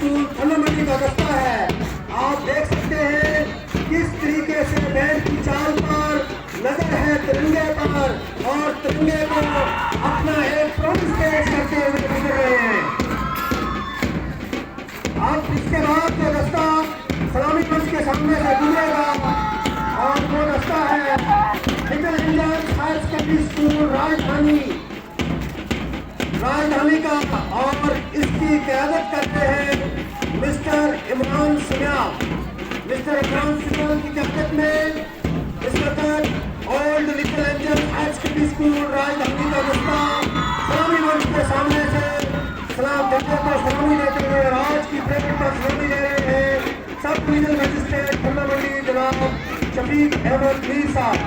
School Thannamandi का दस्ता है। आप देख सकते हैं किस तरीके से बैंड की चाल पर नजर है तिरंगे पर और तिरंगे को अपना एक प्रमुख पेश करते हुए गुजर रहे हैं। अब इसके बाद जो दस्ता सलामी मंच के सामने से गुजरेगा और वो दस्ता है little Indian higher secondary school Rajdhani का और इसकी क़यादत करते हैं मिस्टर इमरान सुनियाल। मिस्टर इमरान सुनियाल की क़यादत में इस वक्त old little Indian higher secondary school Rajdhani का दस्ता सलामी मंच के सामने से सलाम देते को सलामी देते हुए आज की परेड पर सलामी ले रहे हैं सब डिवीजनल मजिस्ट्रेट थन्नामंडी जनाब शफीक अहमद मीर साहब।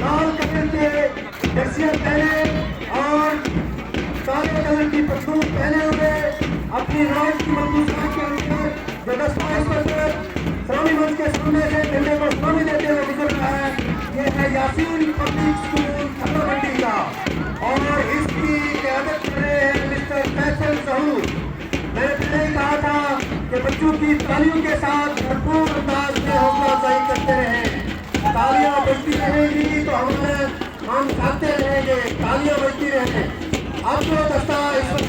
लाल कलर के जर्सियां पहने और काले कलर की पट्टू पहने हुए अपनी राज की मजबूत के अंदर जो दस्ता इस वक्त सलामी मंच के सामने से झंडे को सलामी देते हुए गुजर रहा है, ये है यासीन पब्लिक स्कूल थन्नामंडी का और इसकी क़यादत कर रहे हैं मिस्टर फैसल जहूर। मैंने पहले ही कहा था कि बच्चों की तालियों के साथ भरपूर अंदाज में हौसला अफजाई करते रहें। तालियां बजती रहेंगी तो हम चाहते रहेंगे तालियां बजती रहें। अब जो दस्ता इस वक्त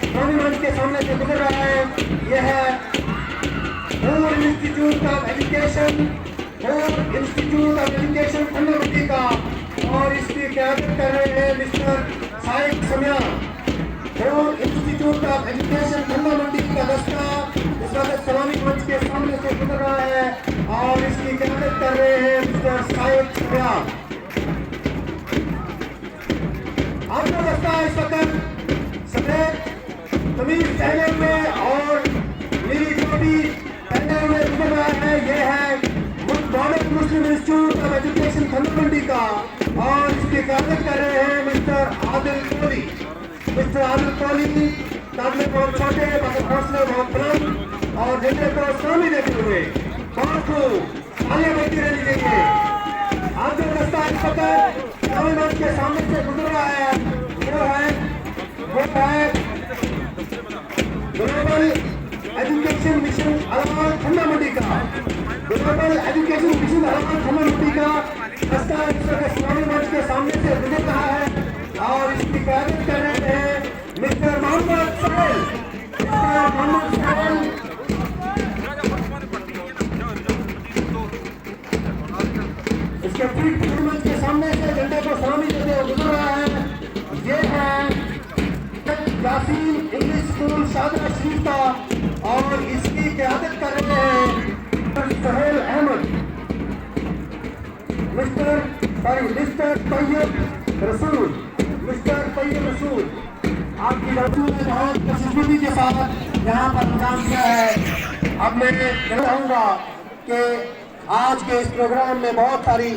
सलामी मंच के सामने से गुजर रहा है यह है इंस्टीट्यूट ऑफ एजुकेशन थन्नामंडी का और इसकी क़यादत कर रहे हैं mister Saeed Samiya. Institute of education Thannamandi का दस्ता इस वक्त सलामी मंच के सामने से गुजर रहा है और इसकी क़यादत कर रहे हैं मिस्टर साइद समिया। आपका दस्ता इस वक्त सफेद कमीज पहने हुए और नीली टोपी पहने हुए गुजर रहा है। यह है modern Muslim institute of education Thannamandi का और इसकी क़यादत कर रहे हैं मिस्टर आदिल कोहली। मिस्टर आदिल कोहली काबिल बहुत छोटे मगर हौसले बहुत बुलंद और झंडे को सलामी देते हुए बहुत तालियां बजती रहनी चाहिए। आज जो दस्ता इस वक्त सलामी मंच के सामने से गुजर रहा है वो है ग्लोबल एजुकेशन मिशन अलमान थन्नामंडी का। ग्लोबल एजुकेशन मिशन अलमान थन्नामंडी का दस्ता इस वक्त सलामी मंच के सामने से गुजर रहा है और इसकी क़यादत कर रहे हैं मिस्टर मोहम्मद साहिल। इसके ठीक मंच के सामने से झंडे को सलामी देते हुए गुजर रहा है ये है यासीन इंग्लिश स्कूल शाहजहां शरीफ का और इसकी क़यादत कर रहे हैं सुहेल अहमद। मिस्टर तैयब रसूल आपकी लड़कियों ने बहुत प्रसिद्धि के साथ यहाँ पर काम किया है। अब मैं चाहूँगा कि आज के इस प्रोग्राम में बहुत सारी